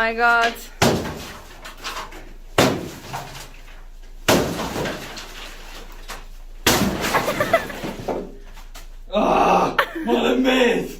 my god. Ma olen mees!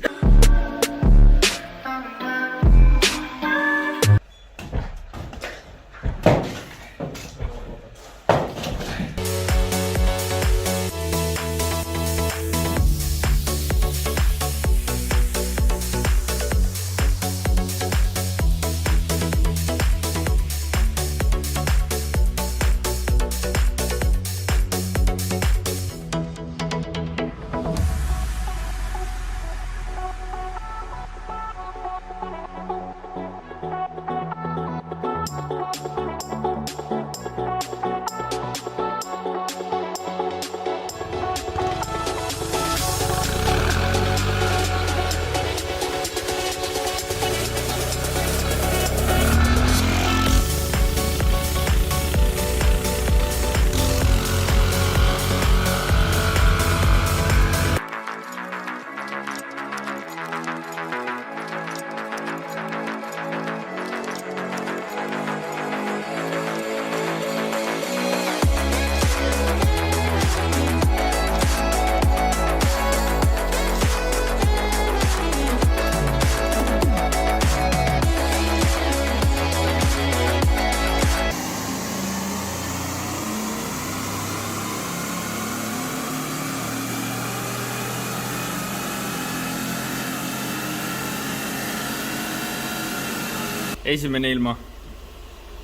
Esimene ilma,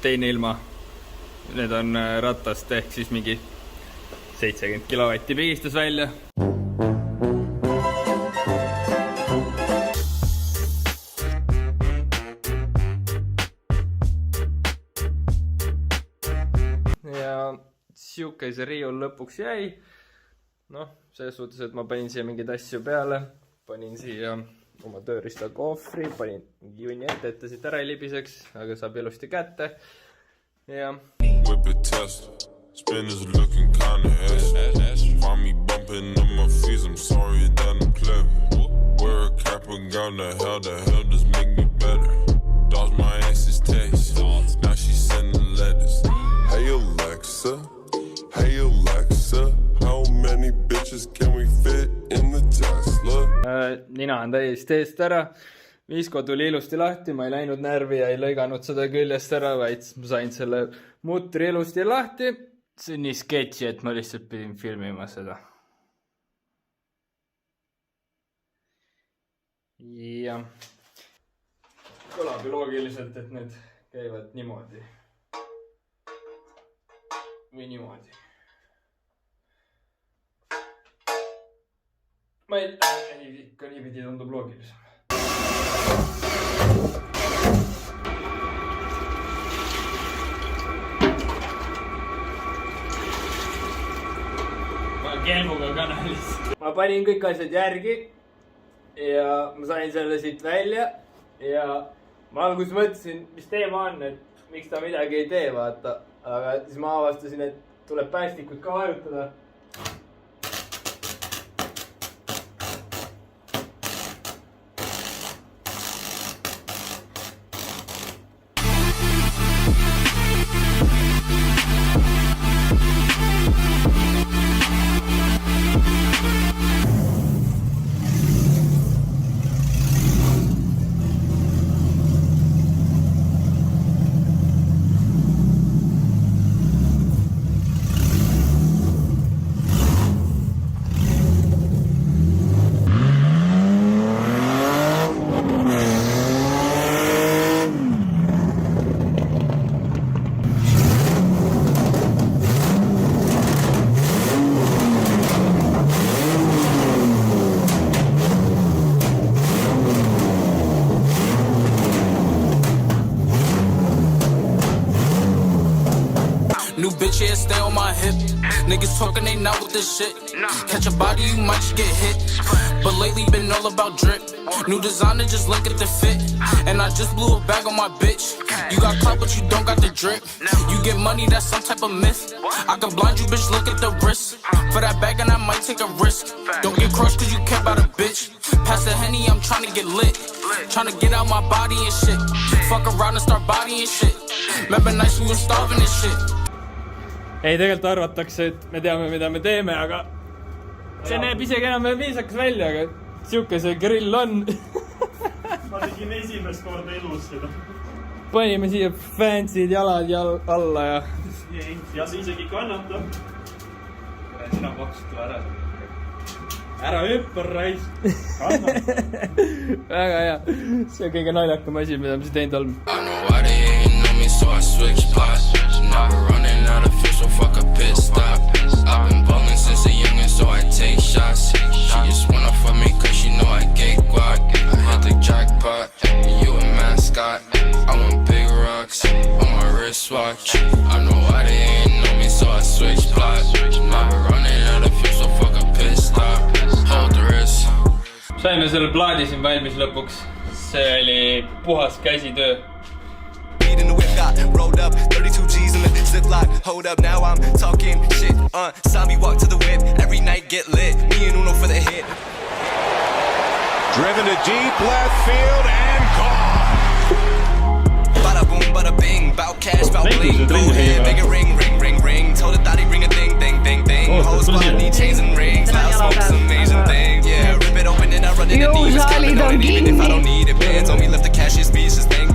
teine ilma, need on ratast ehk siis mingi 70 kilovatti pigistas välja. Ja siuke see riiul lõpuks jäi. Noh, selles suhtes, et ma panin siia mingeid asju peale, panin siia oma tööriista kohvri, panin junni ette, et ta siit ära ei libiseks, aga saab ilusti kätte. Ja Hey Alexa, hey Alexa, how many bitches can we fit in the Tesla? Nina on täiesti eest ära. Visko tuli ilusti lahti, ma ei läinud närvi ja ei lõiganud seda küljest ära, vaid ma sain selle mutri ilusti lahti. See on nii sketši, et ma lihtsalt pidin filmima seda. Ja kõlab ju loogiliselt, et need käivad niimoodi. Või niimoodi. Ma ei ikka niipidi tundub loogilisem. Ma olen kelmuga kanalis. Ma panin kõik asjad järgi ja ma sain selle siit välja ja ma alguses mõtlesin, mis teema on, et miks ta midagi ei tee, vaata. Aga siis ma avastasin, et tuleb päästikut ka vajutada. New bitch, yeah, stay on my hip. Niggas talking, they not with this shit. Catch a body, you might just get hit. But lately been all about drip. New designer, just look at the fit. And I just blew a bag on my bitch. You got clout, but you don't got the drip. You get money, that's some type of myth. I can blind you, bitch, look at the wrist. For that bag and I might take a risk. Don't get crushed cause you care about a bitch. Pass the Henny, I'm tryna get lit. Tryna get out my body and shit. Fuck around and start bodying shit. Remember nights we were starving and shit. Ei, tegelikult arvatakse, et me teame, mida me teeme, aga see näeb isegi enam viisakas välja, aga siuke see grill on. Ma tegin esimest korda elus seda. Panime siia fancy'd jalad alla ja... Ja see isegi kannatab. Sina paksutu ära. Ära hüppar, rais. Väga hea. See on kõige naljakam asi, mida me siin teinud oleme. I know why they ain't know me, so I switch spots. Now we're running out of fish, so fuck a pit stop. I've been ballin' since a youngin', so I take shots. She just wanna fuck me cause she know I get guac. I hit the jackpot, you a mascot. I want big rocks on my wristwatch. I know why they ain't know me, so I switch spots. Now we're running out of fish, so fuck a pit stop. Hold the wrist. Saime selle plaadi siin valmis lõpuks. See oli puhas käsitöö. In the whip got rolled up, 32 G's in the ziplock. Hold up, now I'm talking shit. Saw me walk to the whip, every night get lit. Me and Uno for the hit. Driven to deep left field and gone. Bada boom, bada bing, bout cash, bout bling. Go ahead, make it ring, ring, ring, ring. Told the thotty ring a ding, ding, ding, ding. Whole squad need chains and rings. Now smoke some Asian things. Yeah, rip it open and I run in the knees. Counting on it even if I don't need it. Bands on me left the cash is speeches. Thank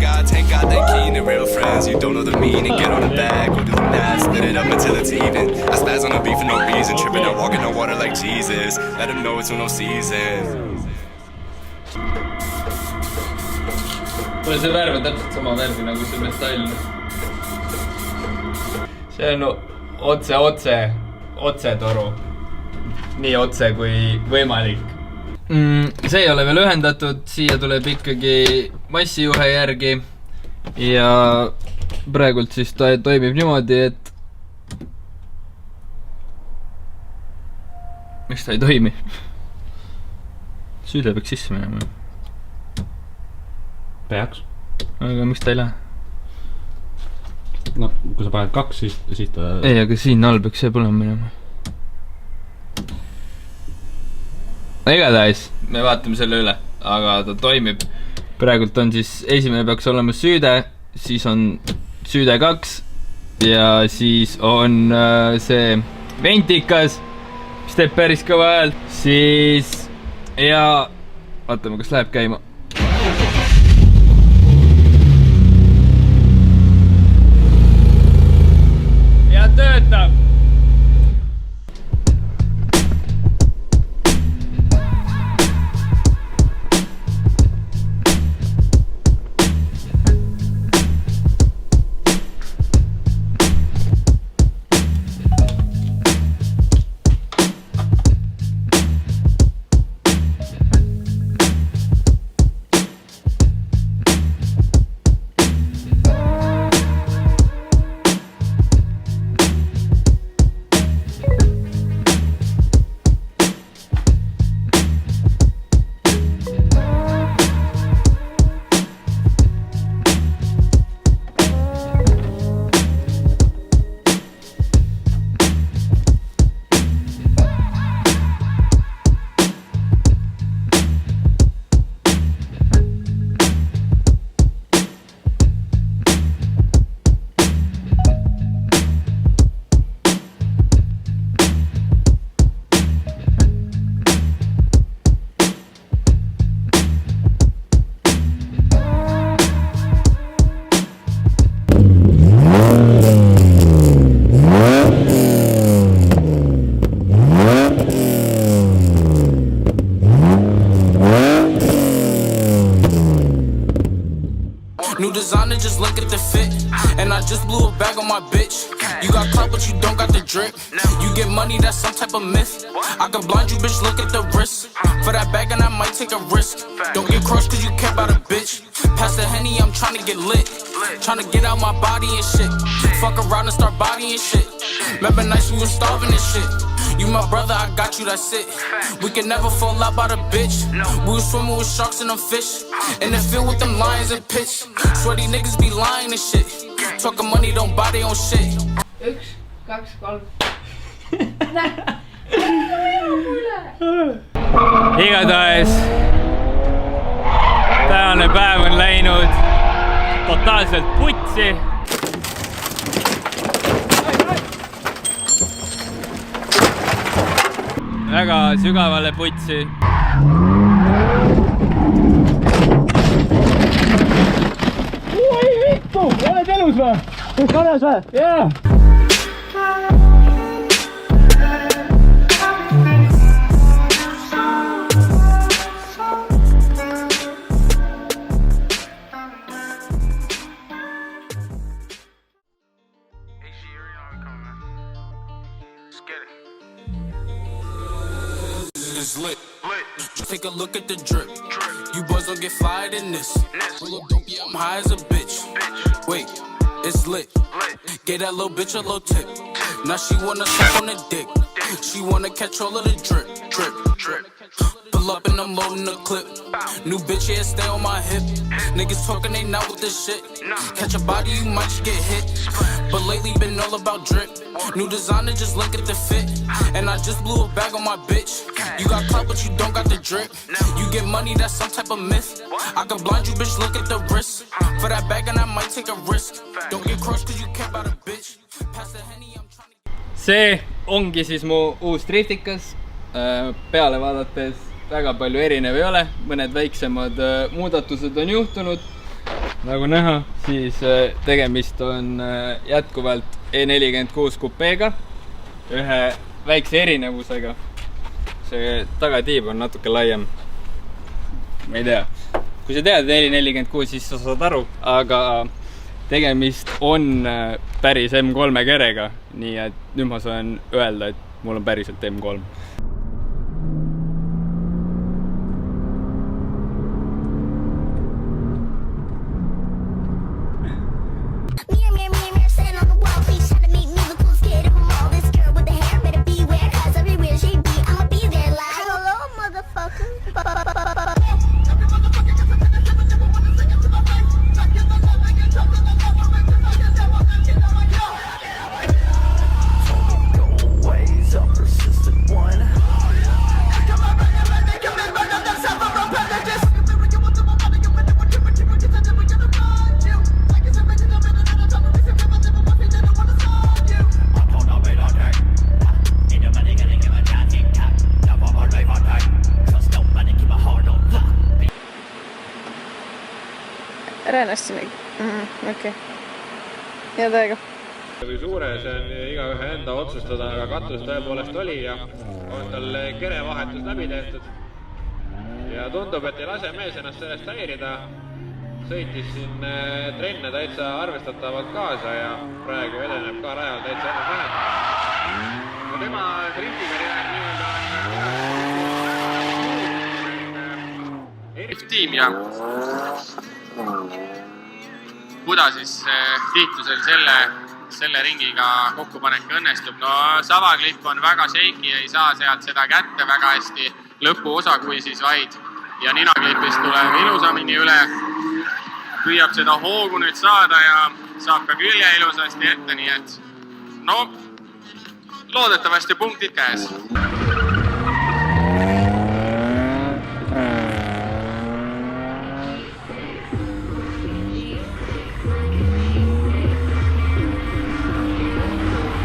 God they keen and real friends. You don't know the meaning, get on the bag, go do the math, split it up until it's even. I spaz on the beef for no reason, tripping out, walking on water like Jesus. Let them know it's no season. Mulle see värv on täpselt sama värvi nagu see metall. See on otse toru. Nii otse kui võimalik. See ei ole veel ühendatud, siia tuleb ikkagi massijuhe järgi. Ja praegult siis ta toimib niimoodi, et... Miks ta ei toimi? Süüde peaks sisse minema. Peaks. Aga miks ta ei lähe? No, kui sa paned 2, siis ta... Ei, aga siin all peaks see põlema minema. Igatahes, me vaatame selle üle, aga ta toimib. Praegult on siis, esimene peaks olema süüde, siis on süüde 2 ja siis on see ventikas, mis teeb päris kõva hääl. Siis, ja vaatame, kas läheb käima. Ja töötab! New designer, just look at the fit. And I just blew a bag on my bitch. You got clout, but you don't got the drip. You get money, that's some type of myth. I can blind you, bitch, look at the wrist. For that bag and I might take a risk. Don't get crushed cause you care about a bitch. Pass the Henny, I'm tryna get lit. Tryna get out my body and shit. Fuck around and start bodying shit. Remember nights we were starving and shit. You my brother, I got you, that's it. We can never fall out by the bitch. We was swimming with sharks and them fish. In the field with them lions and pitch. Sweaty niggas be lying and shit. Talking money, don't buy their own shit. 1, 2, 3. Igatahes tänane päev on läinud totaalselt putsi. Väga sügavale putsi. Oi vittu! Oled elus või? Oled korras või? Jaa! Take a look at the drip. You boys don't get fired in this. Full of dope, yeah, I'm high as a bitch. Wait, it's lit. Gave that little bitch a little tip. Now she wanna suck on the dick. She wanna catch all of the drip, drip, drip. Pull up and I'm loading the clip. New bitch, yeah, stay on my hip. Niggas talking, they not with this shit. Catch a body, you might just get hit. But lately been all about drip. New designer, just look at the fit. And I just blew a bag on my bitch. You got clout, but you don't got the drip. You get money, that's some type of myth. I can blind you, bitch, look at the wrist. For that bag and I might take a risk. Don't get crushed cause you care about a bitch. Pass the Henny, I'm trying to... See ongi siis mu uus driftikas. Peale vaadates väga palju erinev ei ole. Mõned väiksemad muudatused on juhtunud. Nagu näha, siis tegemist on jätkuvalt E46 kupeega. Ühe väikse erinevusega. See tagatiib on natuke laiem. Ma ei tea. Kui sa tead E46, siis sa saad aru. Aga tegemist on päris M3 kerega. Nii et nüüd ma saan öelda, et mul on päriselt M3. Ära ennast sinna. Okei. Ja täiega. Või suure, see on igaühe enda otsustada, aga katus tõepoolest oli ja on tal kerevahetus läbi tehtud. Ja tundub, et ei lase mees ennast sellest häirida. Sõitis siin trenne täitsa arvestatavalt kaasa ja praegu edeneb ka rajal täitsa enne vähem. Ja tema driftikarjäär nii-öelda tiim ja kuda siis tiitlusel selle ringiga kokkupanek õnnestub. No savaklipp on väga shaky, ei saa sealt seda kätte väga hästi lõpuosa, kui siis vaid. Ja ninaklipist tuleb ilusamini üle. Püüab seda hoogu nüüd saada ja saab ka külje ilusasti ette, nii et no loodetavasti punktid käes.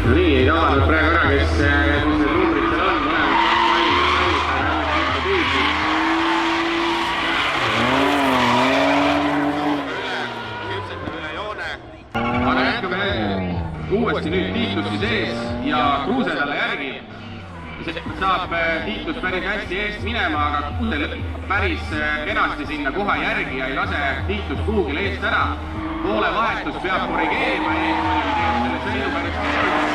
Nii, ei tavale praegu ära, kes need numbrid seal on, aga jätkame uuesti nüüd tiitlusi sees ja Kruuse talle järgi. Saab tiitlus päris hästi eest minema, aga Kruuse lõpeb päris kenasti sinna koha järgi ja ei lase tiitlus kuhugil eest ära. Poole vahetus peab korrigeerima eest, selle sõidu päris keeruline.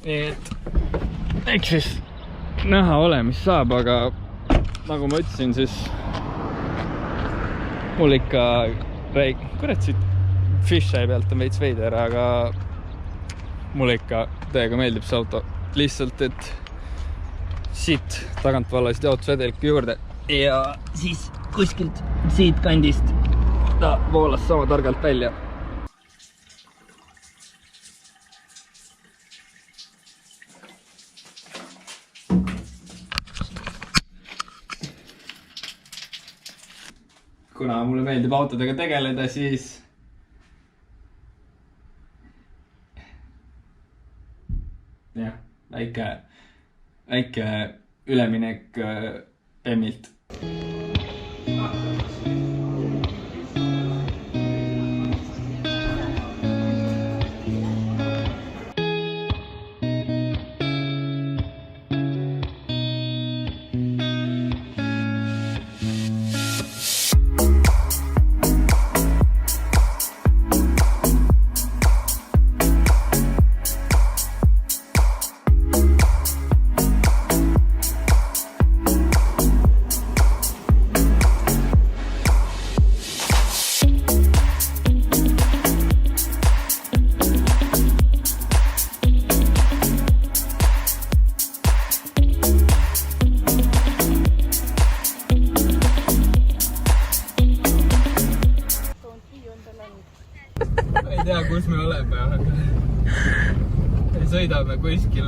Nii et eks siis näha ole, mis saab, aga nagu ma ütlesin, siis mul ikka kurat siit fisheye pealt on veits veider, aga mulle ikka täiega meeldib see auto. Lihtsalt, et siit tagant vallasid jaotusvedeliku juurde ja siis kuskilt siit kandist ta voolas sama targalt välja. Kuna mulle meeldib autodega tegeleda, siis jah, väike üleminek Bemmilt. Ei tea, kus me oleme, aga sõidame kuskil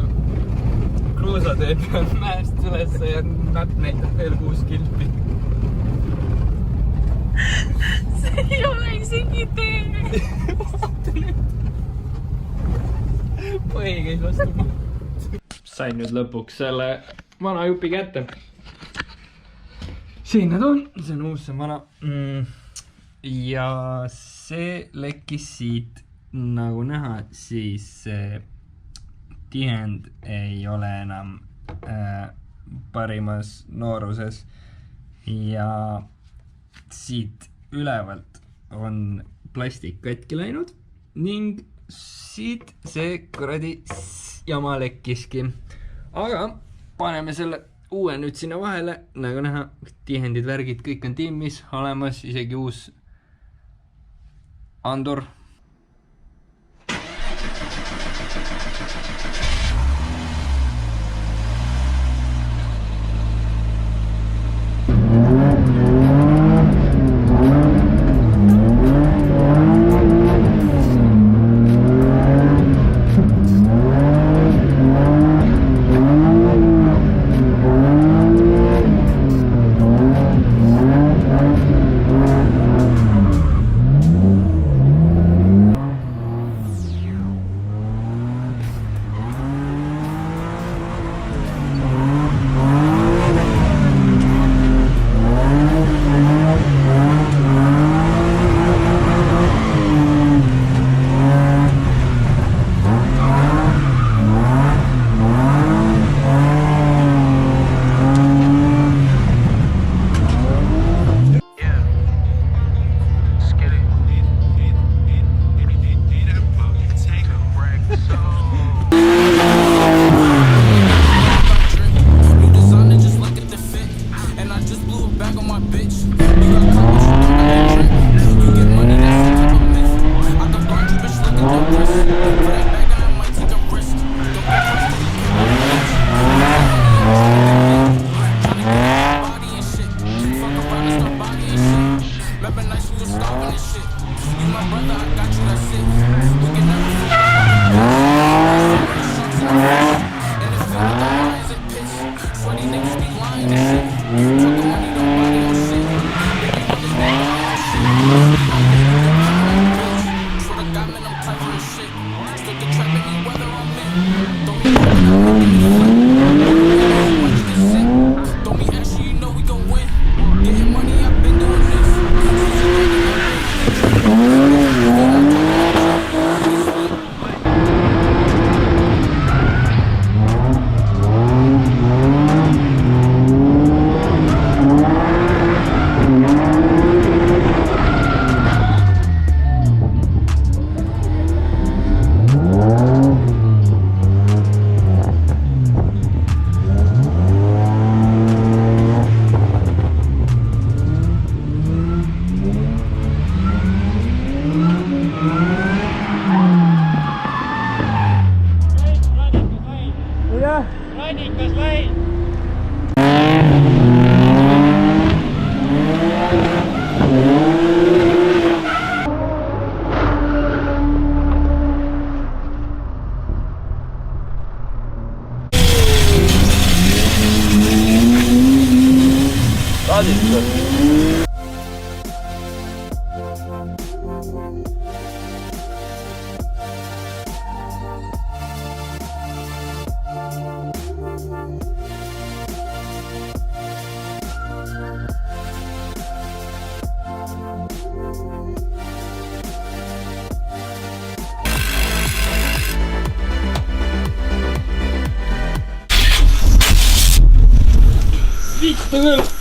kruusatee peal mäest üles ja näpp näitab veel 6 kilpi. See ei ole isegi tee. Põhi käis vastu. Sain nüüd lõpuks selle vana jupi kätte. Siin nad on, see on uus, see on vana. Ja see lekkis siit, nagu näha, siis tihend ei ole enam parimas nooruses ja siit ülevalt on plastik katki läinud ning siit see kuradi jama lekkiski. Aga paneme selle uue nüüd sinna vahele, nagu näha, tihendid, värgid, kõik on tiimis olemas, isegi uus andur. oota küll .